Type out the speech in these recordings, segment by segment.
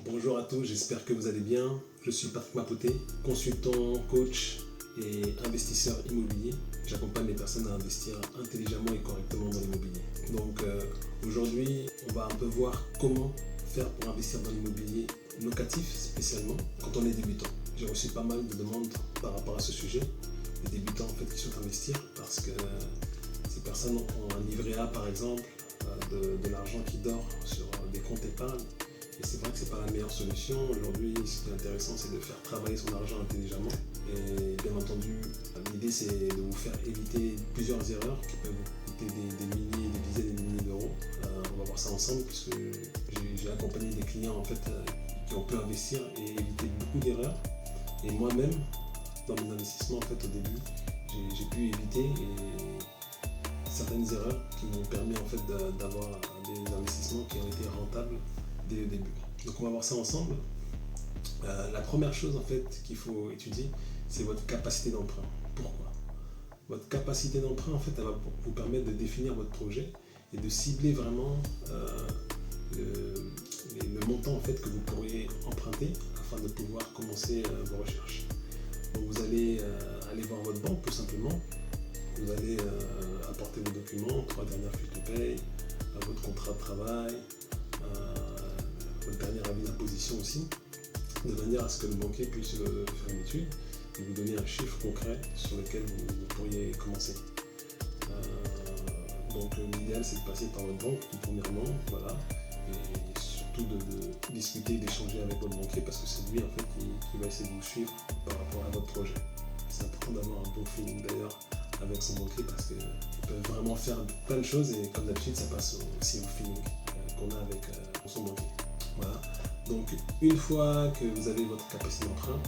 Bonjour à tous, j'espère que vous allez bien. Je suis Patrick Mapoté, consultant, coach et investisseur immobilier. J'accompagne les personnes à investir intelligemment et correctement dans l'immobilier. Donc aujourd'hui, on va un peu voir comment faire pour investir dans l'immobilier locatif spécialement quand on est débutant. J'ai reçu pas mal de demandes par rapport à ce sujet, des débutants en fait qui souhaitent investir parce que ces personnes ont un livret A par exemple, de l'argent qui dort sur des comptes épargne. Et c'est vrai que ce n'est pas la meilleure solution. Aujourd'hui, ce qui est intéressant, c'est de faire travailler son argent intelligemment. Et bien entendu, l'idée, c'est de vous faire éviter plusieurs erreurs qui peuvent vous coûter des milliers, des dizaines et des milliers d'euros. On va voir ça ensemble, puisque j'ai accompagné des clients en fait, qui ont pu investir et éviter beaucoup d'erreurs. Et moi-même, dans mes investissements, en fait, au début, j'ai pu éviter certaines erreurs qui m'ont permis en fait, d'avoir des investissements qui ont été rentables dès le début. Donc on va voir ça ensemble. La première chose en fait qu'il faut étudier, c'est votre capacité d'emprunt. Pourquoi? Votre capacité d'emprunt en fait, elle va vous permettre de définir votre projet et de cibler vraiment le montant en fait que vous pourriez emprunter afin de pouvoir commencer vos recherches. Donc vous allez aller voir votre banque tout simplement. Vous allez apporter vos documents, 3 dernières fiches de paye, votre contrat de travail, votre dernier avis d'imposition aussi, de manière à ce que le banquier puisse faire une étude et vous donner un chiffre concret sur lequel vous pourriez commencer. Donc l'idéal c'est de passer par votre banque tout premièrement, voilà, et surtout de discuter, d'échanger avec votre banquier parce que c'est lui en fait qui va essayer de vous suivre par rapport à votre projet. C'est important d'avoir un bon feeling d'ailleurs avec son banquier parce qu'il peut vraiment faire plein de choses et comme d'habitude ça passe aussi au feeling qu'on a avec son banquier. Voilà. Donc une fois que vous avez votre capacité d'emprunt,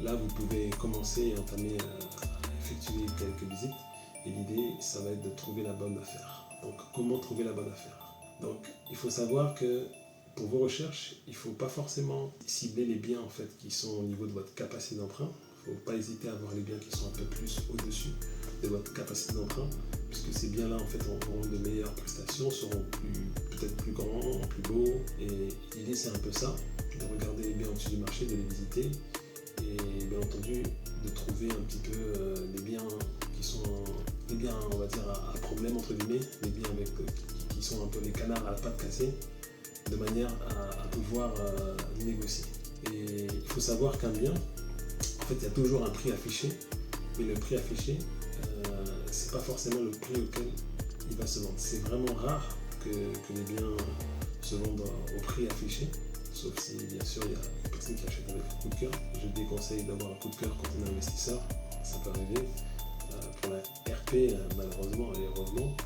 là vous pouvez commencer et entamer à effectuer quelques visites et l'idée ça va être de trouver la bonne affaire. Donc comment trouver la bonne affaire? Donc il faut savoir que pour vos recherches, il ne faut pas forcément cibler les biens en fait, qui sont au niveau de votre capacité d'emprunt. Il ne faut pas hésiter à avoir les biens qui sont un peu plus au-dessus de votre capacité d'emprunt, puisque ces biens-là en fait auront de meilleures prestations, seront peut-être plus grands, plus beaux. Et l'idée c'est un peu ça, de regarder les biens au-dessus du marché, de les visiter et bien entendu de trouver un petit peu les biens qui sont les biens on va dire à problème entre guillemets, les biens qui sont un peu les canards à la patte cassée, de manière à pouvoir négocier. Et il faut savoir qu'un bien, en fait, il y a toujours un prix affiché, mais le prix affiché, c'est pas forcément le prix auquel il va se vendre. C'est vraiment rare que les biens se vendent au prix affiché, sauf si bien sûr il y a une personne qui achète avec un coup de cœur. Je déconseille d'avoir un coup de cœur quand on est investisseur, ça peut arriver. Pour la RP, malheureusement et heureusement,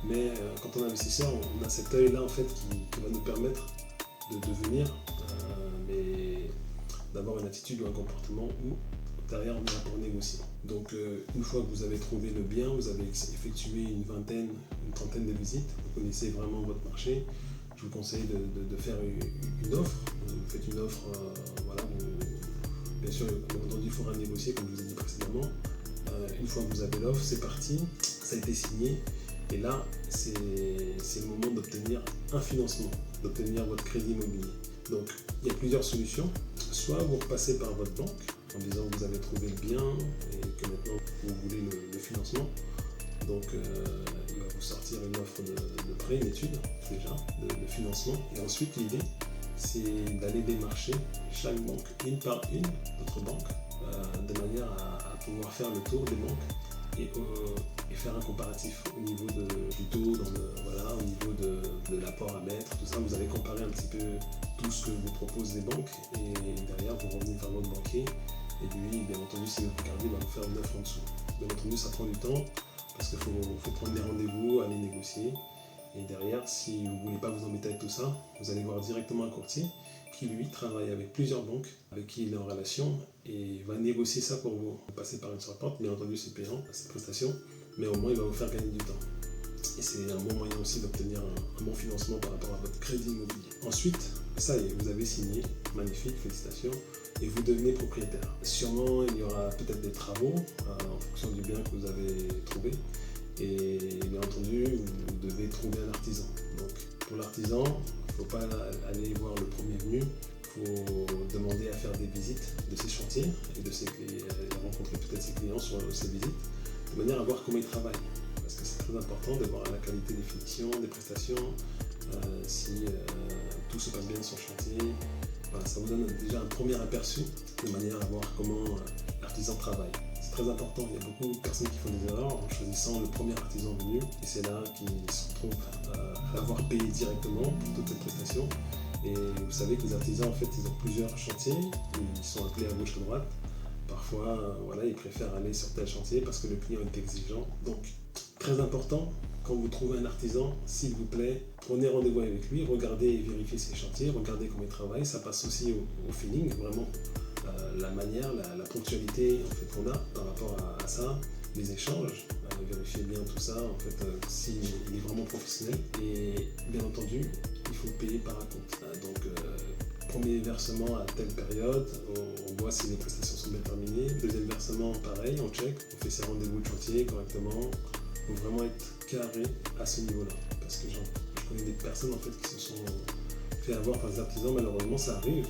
mais quand on est investisseur, on a cet œil-là en fait qui va nous permettre de devenir, mais d'avoir une attitude ou un comportement où derrière on est là pour négocier. Donc une fois que vous avez trouvé le bien, vous avez effectué une trentaine de visites, vous connaissez vraiment votre marché, je vous conseille de faire une offre. Vous faites une offre, voilà, bien sûr, il faudra négocier comme je vous ai dit précédemment. Une fois que vous avez l'offre, c'est parti, ça a été signé. Et là, c'est le moment d'obtenir un financement, d'obtenir votre crédit immobilier. Donc, il y a plusieurs solutions. Soit vous repassez par votre banque en disant que vous avez trouvé le bien et que maintenant vous voulez le financement. Donc, il va vous sortir une offre de prêt, une étude déjà, de financement. Et ensuite, l'idée, c'est d'aller démarcher chaque banque, une par une, votre banque, de manière à pouvoir faire le tour des banques et faire un comparatif au niveau du taux, voilà, au niveau de l'apport à mettre, tout ça. Vous allez comparer un petit peu tout ce que vous proposent les banques et derrière vous revenez vers votre banquier et lui, bien entendu, si vous regardez, il va vous faire une offre en dessous. Bien entendu, ça prend du temps parce qu'il faut prendre des rendez-vous, aller négocier. Et derrière, si vous ne voulez pas vous embêter avec tout ça, vous allez voir directement un courtier qui, lui, travaille avec plusieurs banques avec qui il est en relation et va négocier ça pour vous. Vous passez par une sortante, bien entendu, c'est payant, cette prestation, mais au moins, il va vous faire gagner du temps. Et c'est un bon moyen aussi d'obtenir un bon financement par rapport à votre crédit immobilier. Ensuite, ça y est, vous avez signé, magnifique, félicitations, et vous devenez propriétaire. Sûrement, il y aura peut-être des travaux en fonction du bien que vous avez trouvé. Et bien entendu, vous devez trouver un artisan. Donc pour l'artisan, il ne faut pas aller voir le premier venu, il faut demander à faire des visites de ces chantiers et rencontrer peut-être ses clients sur ces visites, de manière à voir comment ils travaillent. Parce que c'est très important de voir la qualité des finitions, des prestations, si tout se passe bien sur le chantier. Voilà, ça vous donne déjà un premier aperçu de manière à voir comment l'artisan travaille. C'est très important, il y a beaucoup de personnes qui font des erreurs en choisissant le premier artisan venu et c'est là qu'ils se retrouvent à l'avoir payé directement pour toute cette prestation. Et vous savez que les artisans, en fait, ils ont plusieurs chantiers, ils sont appelés à gauche, à droite. Parfois, voilà, ils préfèrent aller sur tel chantier parce que le client est exigeant. Donc, très important, quand vous trouvez un artisan, s'il vous plaît, prenez rendez-vous avec lui, regardez et vérifiez ses chantiers, regardez comment il travaille. Ça passe aussi au feeling, vraiment, la manière, la ponctualité en fait, qu'on a par rapport à ça, les échanges. Vérifiez bien tout ça, en fait, s'il est vraiment professionnel. Et bien entendu, il faut payer par un compte. Donc, premier versement à telle période, on voit si les prestations sont bien terminées. Deuxième versement, pareil, on check, on fait ses rendez-vous de chantier correctement. Il faut vraiment être carré à ce niveau-là. Parce que je connais des personnes en fait, qui se sont fait avoir par des artisans, malheureusement ça arrive.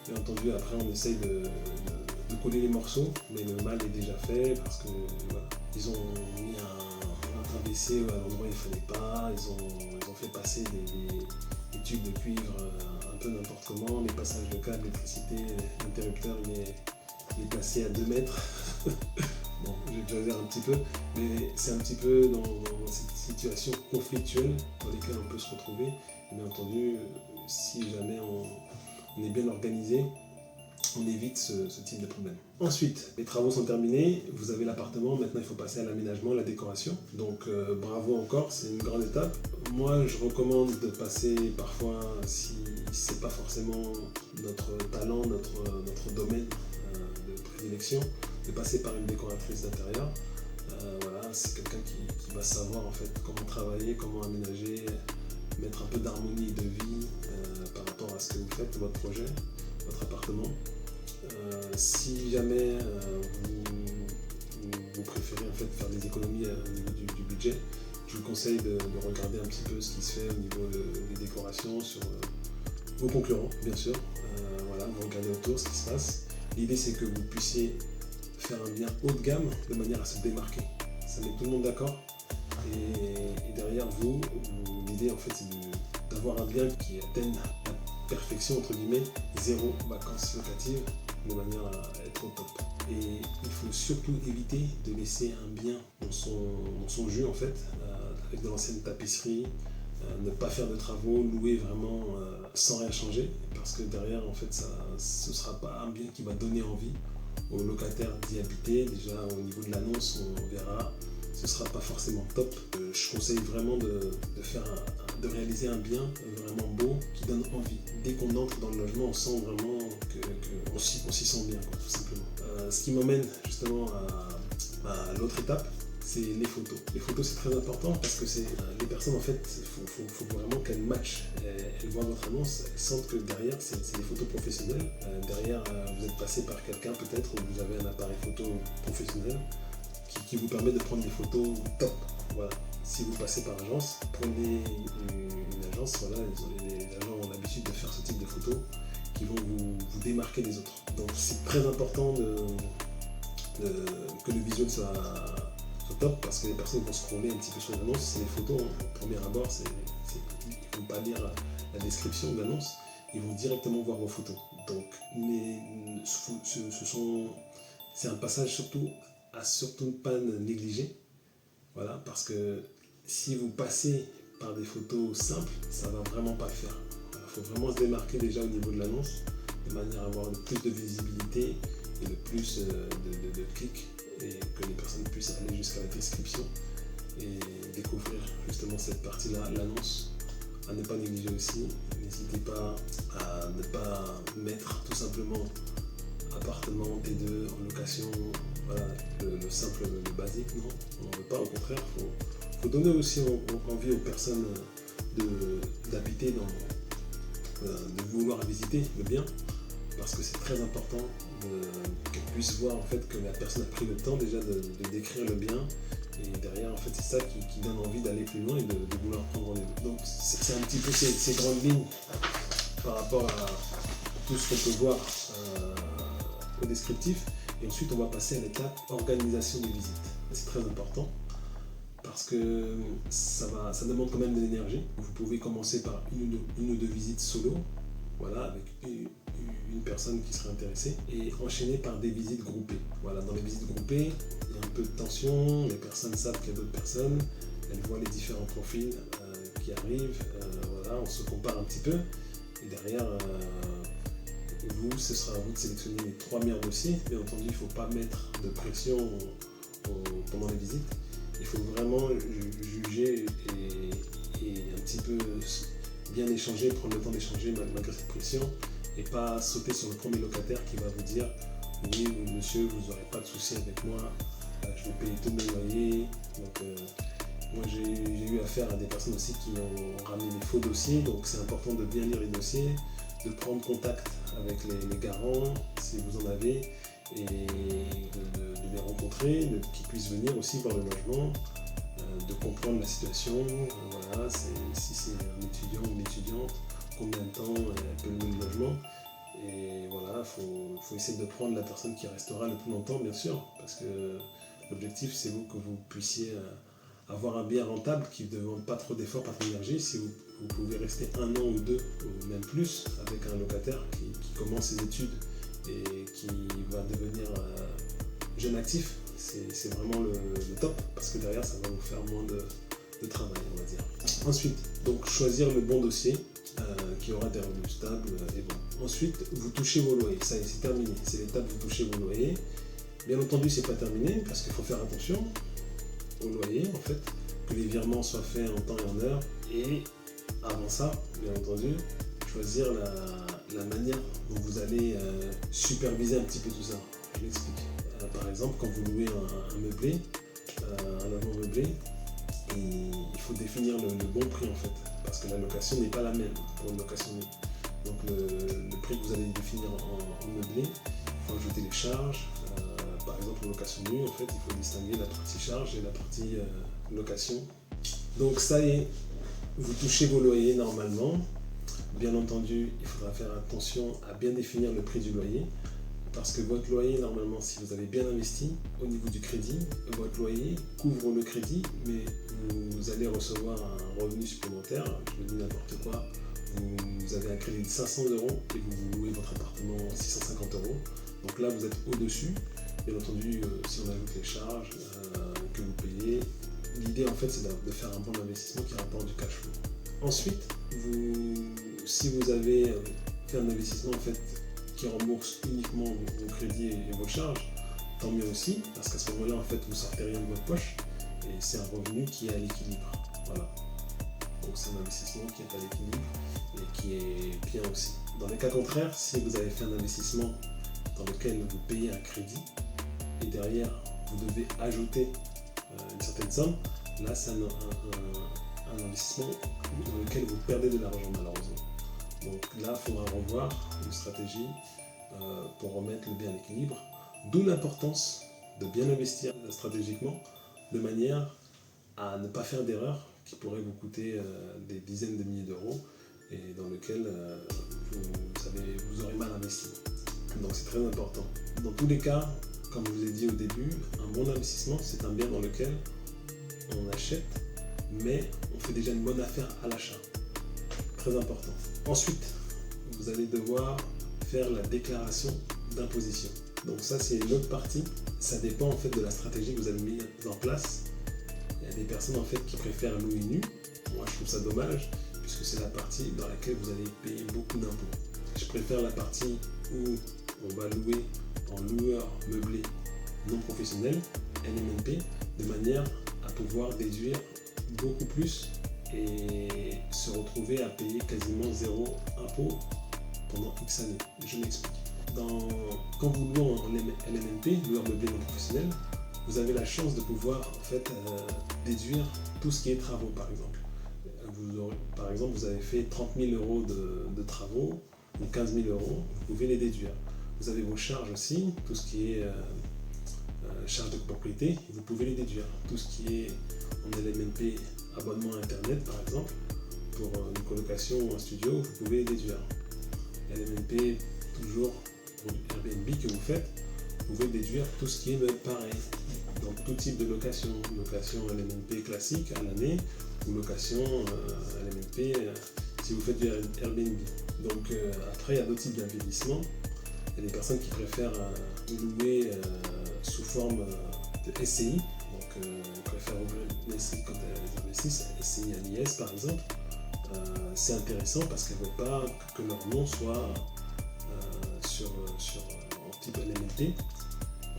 Bien entendu, après on essaye de coller les morceaux, mais le mal est déjà fait parce que voilà, ils ont mis un WC à l'endroit où il ne fallait pas, ils ont fait passer des tubes de cuivre un peu n'importe comment, les passages de câbles, l'électricité, l'interrupteur il est placé à 2 mètres. Bon, j'exagère un petit peu, mais c'est un petit peu dans cette situation conflictuelle dans laquelle on peut se retrouver. Et bien entendu, si jamais on est bien organisé, on évite ce type de problème. Ensuite, les travaux sont terminés, vous avez l'appartement, maintenant il faut passer à l'aménagement, la décoration. Donc bravo encore, c'est une grande étape. Moi je recommande de passer parfois, si c'est pas forcément notre talent, notre domaine de prédilection, de passer par une décoratrice d'intérieur. Voilà, c'est quelqu'un qui va savoir en fait comment travailler, comment aménager, mettre un peu d'harmonie et de vie par rapport à ce que vous faites, votre projet, votre appartement. Si jamais vous préférez en fait faire des économies au niveau du budget, je vous conseille de regarder un petit peu ce qui se fait au niveau des décorations sur vos concurrents, bien sûr. Voilà, vous regardez autour ce qui se passe. L'idée c'est que vous puissiez faire un bien haut de gamme de manière à se démarquer. Ça met tout le monde d'accord. Et derrière vous, l'idée en fait c'est d'avoir un bien qui atteigne la perfection, entre guillemets, 0 vacances locatives, de manière à être au top. Et il faut surtout éviter de laisser un bien dans son jus en fait, avec de l'ancienne tapisserie, ne pas faire de travaux, louer vraiment sans rien changer, parce que derrière en fait ce ne sera pas un bien qui va donner envie aux locataires d'y habiter. Déjà au niveau de l'annonce, on verra, ce ne sera pas forcément top. Je conseille vraiment de réaliser un bien vraiment beau qui donne envie. Dès qu'on entre dans le logement, on sent vraiment qu'on s'y sent bien, quoi, tout simplement. Ce qui m'emmène justement à l'autre étape, c'est les photos. Les photos c'est très important parce que les personnes en fait, il faut vraiment qu'elles matchent. Elles voient votre annonce, elles sentent que derrière c'est des photos professionnelles. Derrière vous êtes passé par quelqu'un peut-être, ou vous avez un appareil photo professionnel qui vous permet de prendre des photos top. Voilà. Si vous passez par agence, prenez une agence, voilà, les agents ont l'habitude de faire ce type de photos qui vont vous démarquer des autres. Donc c'est très important que le visuel soit top parce que les personnes vont scroller un petit peu sur l'annonce. C'est les photos, hein. Au premier abord, ils ne vont pas lire la description de l'annonce, ils vont directement voir vos photos. Donc c'est un passage surtout à ne pas négliger. Voilà, parce que si vous passez par des photos simples, ça ne va vraiment pas le faire. Il faut vraiment se démarquer déjà au niveau de l'annonce, de manière à avoir le plus de visibilité et le plus de clics, et que les personnes puissent aller jusqu'à la description et découvrir justement cette partie-là, l'annonce. À ne pas négliger aussi, n'hésitez pas à ne pas mettre tout simplement appartement T2 en location, voilà, le simple, le basique, non, on n'en veut pas, au contraire, il faut donner aussi envie aux personnes d'habiter, de vouloir visiter le bien, parce que c'est très important qu'elles puissent voir en fait que la personne a pris le temps déjà de décrire le bien, et derrière en fait c'est ça qui donne envie d'aller plus loin et de vouloir prendre rendez-vous. Donc c'est un petit peu ces grandes lignes par rapport tout ce qu'on peut voir au descriptif. Et ensuite, on va passer à l'étape organisation des visites. C'est très important parce que ça demande quand même de l'énergie. Vous pouvez commencer par une ou deux visites solo, voilà, avec une personne qui serait intéressée, et enchaîner par des visites groupées. Voilà, dans les visites groupées, il y a un peu de tension, les personnes savent qu'il y a d'autres personnes, elles voient les différents profils qui arrivent, voilà, on se compare un petit peu, et derrière, ce sera à vous de sélectionner les 3 meilleurs dossiers. Bien entendu, il ne faut pas mettre de pression pendant les visites. Il faut vraiment juger et un petit peu bien échanger, prendre le temps d'échanger malgré cette pression et pas sauter sur le premier locataire qui va vous dire oui monsieur, vous n'aurez pas de souci avec moi, je vais payer tout mon loyer. Donc moi j'ai eu affaire à des personnes aussi qui ont ramené des faux dossiers, donc c'est important de bien lire les dossiers, de prendre contact avec les garants si vous en avez, et de les rencontrer, qu'ils puissent venir aussi voir le logement, de comprendre la situation, voilà, si c'est un étudiant ou une étudiante, combien de temps elle peut louer le logement, et voilà, faut essayer de prendre la personne qui restera le plus longtemps, bien sûr, parce que l'objectif c'est que vous puissiez avoir un bien rentable qui ne demande pas trop d'efforts, pas trop d'énergie. Si vous pouvez rester 1 an ou 2 ou même plus avec un locataire qui commence ses études et qui va devenir jeune actif, c'est vraiment le top, parce que derrière ça va vous faire moins de travail, on va dire. Ensuite, donc choisir le bon dossier qui aura des revenus stables et bon. Ensuite, vous touchez vos loyers, ça y est, c'est terminé, c'est l'étape où vous touchez vos loyers. Bien entendu, c'est pas terminé parce qu'il faut faire attention au loyer, en fait, que les virements soient faits en temps et en heure, et avant ça, bien entendu, choisir la manière dont vous allez superviser un petit peu tout ça. Je m'explique. Par exemple, quand vous louez un meublé, un logement meublé, il faut définir le bon prix en fait, parce que la location n'est pas la même pour une location nue. Donc le prix que vous allez définir en meublé, il faut ajouter les charges. Par exemple, en location nue, en fait, il faut distinguer la partie charge et la partie location. Donc ça y est, vous touchez vos loyers normalement. Bien entendu, il faudra faire attention à bien définir le prix du loyer, parce que votre loyer, normalement, si vous avez bien investi au niveau du crédit, votre loyer couvre le crédit, mais vous allez recevoir un revenu supplémentaire. Je vous dis n'importe quoi, vous avez un crédit de 500 € et vous louez votre appartement 650 €. Donc là, vous êtes au-dessus. Bien entendu, si on ajoute les charges que vous payez, l'idée en fait c'est de faire un bon investissement qui rapporte du cash flow. Ensuite, si vous avez fait un investissement en fait qui rembourse uniquement vos crédits et vos charges, tant mieux aussi, parce qu'à ce moment-là en fait vous sortez rien de votre poche et c'est un revenu qui est à l'équilibre. Voilà. Donc c'est un investissement qui est à l'équilibre et qui est bien aussi. Dans les cas contraires, si vous avez fait un investissement dans lequel vous payez un crédit et derrière vous devez ajouter une certaine somme, là c'est un investissement dans lequel vous perdez de l'argent malheureusement. Donc là il faudra revoir une stratégie pour remettre le bien à l'équilibre, d'où l'importance de bien investir stratégiquement de manière à ne pas faire d'erreurs qui pourraient vous coûter des dizaines de milliers d'euros et dans lequel vous aurez mal investi. Donc c'est très important. Dans tous les cas, comme je vous ai dit au début, un bon investissement, c'est un bien dans lequel on achète, mais on fait déjà une bonne affaire à l'achat. Très important. Ensuite, vous allez devoir faire la déclaration d'imposition. Donc ça, c'est une autre partie. Ça dépend en fait de la stratégie que vous avez mise en place. Il y a des personnes en fait qui préfèrent louer nu. Moi, je trouve ça dommage, puisque c'est la partie dans laquelle vous allez payer beaucoup d'impôts. Je préfère la partie où on va louer en loueur meublé non professionnel, LMNP, de manière à pouvoir déduire beaucoup plus et se retrouver à payer quasiment 0 impôt pendant X années. Je m'explique. Quand vous louez en LMNP, loueur meublé non professionnel, vous avez la chance de pouvoir en fait déduire tout ce qui est travaux par exemple. Par exemple, vous avez fait 30 000 € de travaux ou 15 000 €, vous pouvez les déduire. Vous avez vos charges aussi, tout ce qui est charges de propriété, vous pouvez les déduire. Tout ce qui est en LMNP, abonnement à internet par exemple, pour une colocation ou un studio, vous pouvez les déduire. LMNP toujours pour Airbnb que vous faites, vous pouvez déduire tout ce qui est même pareil. Donc tout type de location, location LMNP classique à l'année ou location LMNP si vous faites du Airbnb. Donc après, il y a d'autres types d'investissement. Il y a des personnes qui préfèrent louer sous forme de SCI. Donc ils préfèrent ouvrir une SCI quand elles investissent, SCI à l'IS par exemple. C'est intéressant parce qu'elles ne veulent pas que leur nom soit en type LMNP.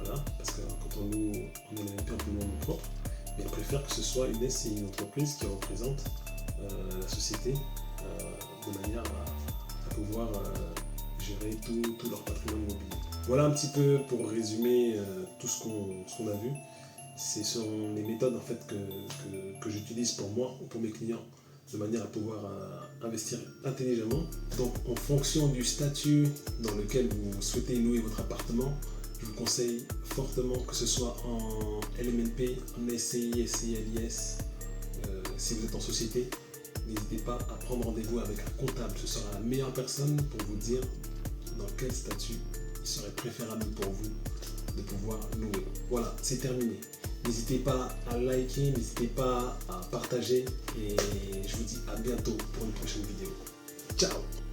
Voilà, parce que quand on loue en LMNP, on peut louer en nom propre. Mais elles préfèrent que ce soit une SCI, une entreprise qui représente la société de manière à pouvoir gérer tout leur patrimoine immobilier. Voilà un petit peu pour résumer tout ce qu'on a vu. Ce sont les méthodes en fait que j'utilise pour moi ou pour mes clients de manière à pouvoir investir intelligemment. Donc en fonction du statut dans lequel vous souhaitez louer votre appartement, je vous conseille fortement que ce soit en LMNP, en SCI, SCI, LIS, si vous êtes en société. N'hésitez pas à prendre rendez-vous avec un comptable. Ce sera la meilleure personne pour vous dire dans quel statut il serait préférable pour vous de pouvoir louer. Voilà, c'est terminé. N'hésitez pas à liker, n'hésitez pas à partager et je vous dis à bientôt pour une prochaine vidéo. Ciao!